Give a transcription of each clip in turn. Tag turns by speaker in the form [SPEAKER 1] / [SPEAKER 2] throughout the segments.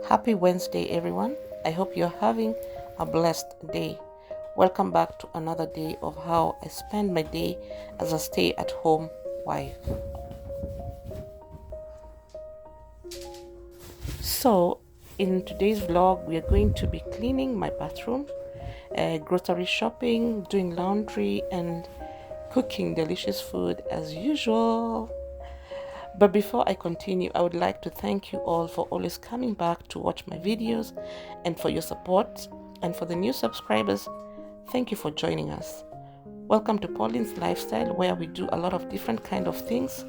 [SPEAKER 1] Happy Wednesday, everyone. I hope you're having a blessed day. Welcome back to another day of how I spend my day as a stay-at-home wife. So, in today's vlog, we are going to be cleaning my bathroom, grocery shopping, doing laundry, and cooking delicious food as usual. But before I continue, I would like to thank you all for always coming back to watch my videos and for your support. And for the new subscribers, thank you for joining us. Welcome to Pauline's Lifestyle, where we do a lot of different kind of things.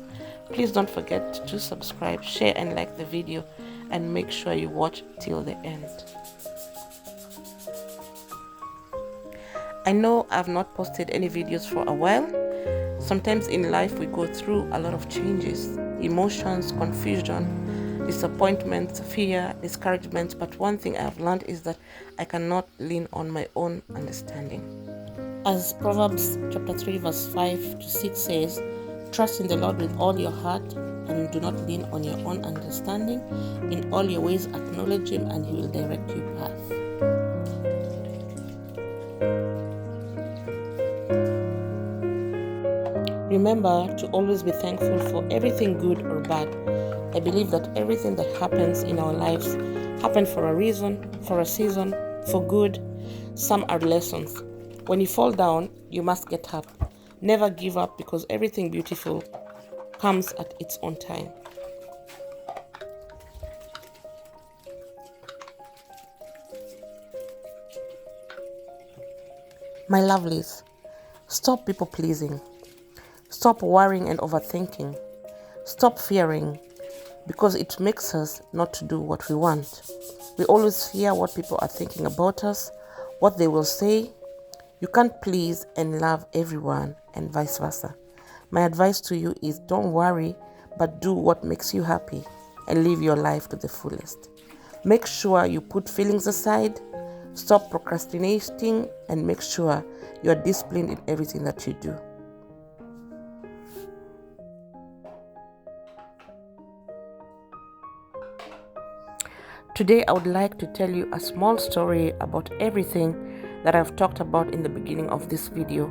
[SPEAKER 1] Please don't forget to subscribe, share and like the video, and make sure you watch till the end. I know I've not posted any videos for a while. Sometimes in life we go through a lot of changes, emotions, confusion, disappointments, fear, discouragement, but one thing I have learned is that I cannot lean on my own understanding. As Proverbs chapter 3 verse 5 to 6 says, trust in the Lord with all your heart and do not lean on your own understanding. In all your ways acknowledge Him and He will direct your path. Remember to always be thankful for everything good or bad. I believe that everything that happens in our lives happens for a reason, for a season, for good. Some are lessons. When you fall down, you must get up. Never give up, because everything beautiful comes at its own time. My lovelies, stop people pleasing. Stop worrying and overthinking. Stop fearing, because it makes us not to do what we want. We always fear what people are thinking about us, what they will say. You can't please and love everyone, and vice versa. My advice to you is don't worry, but do what makes you happy and live your life to the fullest. Make sure you put feelings aside, stop procrastinating, and make sure you are disciplined in everything that you do. Today, I would like to tell you a small story about everything that I've talked about in the beginning of this video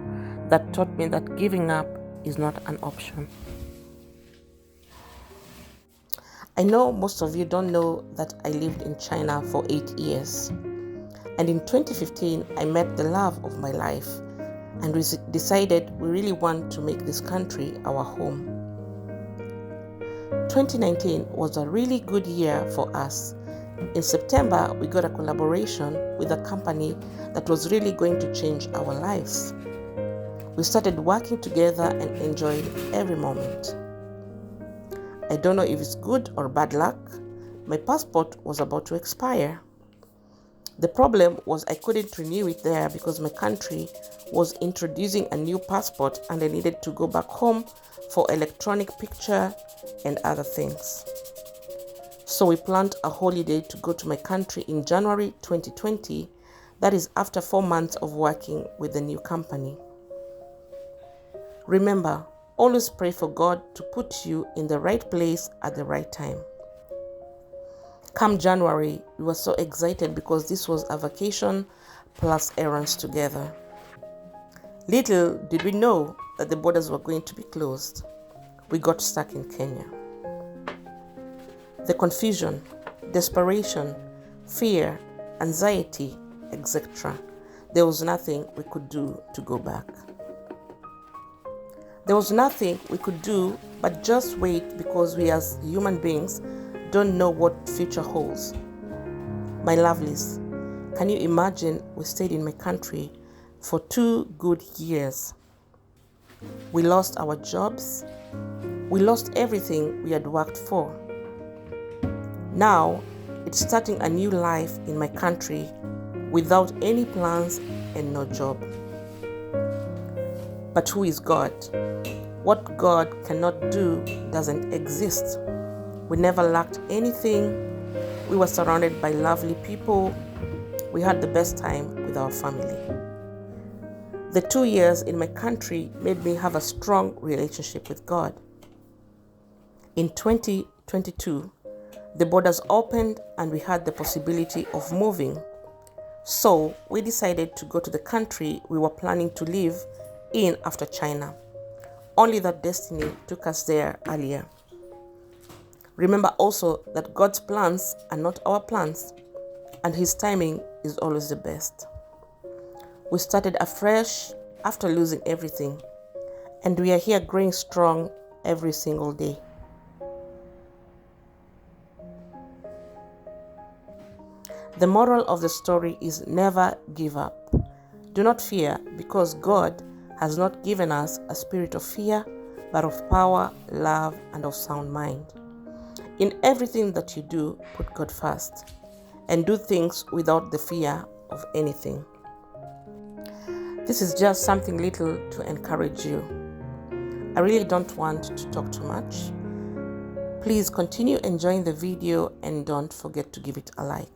[SPEAKER 1] that taught me that giving up is not an option. I know most of you don't know that I lived in China for 8 years. And in 2015, I met the love of my life, and we decided we really want to make this country our home. 2019 was a really good year for us. In September, we got a collaboration with a company that was really going to change our lives. We started working together and enjoyed every moment. I don't know if it's good or bad luck. My passport was about to expire. The problem was I couldn't renew it there because my country was introducing a new passport and I needed to go back home for electronic picture and other things. So we planned a holiday to go to my country in January 2020. That is after 4 months of working with the new company. Remember, always pray for God to put you in the right place at the right time. Come January, we were so excited because this was a vacation plus errands together. Little did we know that the borders were going to be closed. We got stuck in Kenya. The confusion, desperation, fear, anxiety, etc. There was nothing we could do to go back. There was nothing we could do but just wait, because we as human beings don't know what future holds. My lovelies, can you imagine we stayed in my country for 2 good years? We lost our jobs. We lost everything we had worked for. Now, it's starting a new life in my country without any plans and no job. But who is God? What God cannot do doesn't exist. We never lacked anything. We were surrounded by lovely people. We had the best time with our family. The 2 years in my country made me have a strong relationship with God. In 2022, The borders opened and we had the possibility of moving. So we decided to go to the country we were planning to live in after China. Only that destiny took us there earlier. Remember also that God's plans are not our plans, and His timing is always the best. We started afresh after losing everything, and we are here growing strong every single day. The moral of the story is never give up. Do not fear, because God has not given us a spirit of fear, but of power, love, and of sound mind. In everything that you do, put God first, and do things without the fear of anything. This is just something little to encourage you. I really don't want to talk too much. Please continue enjoying the video and don't forget to give it a like.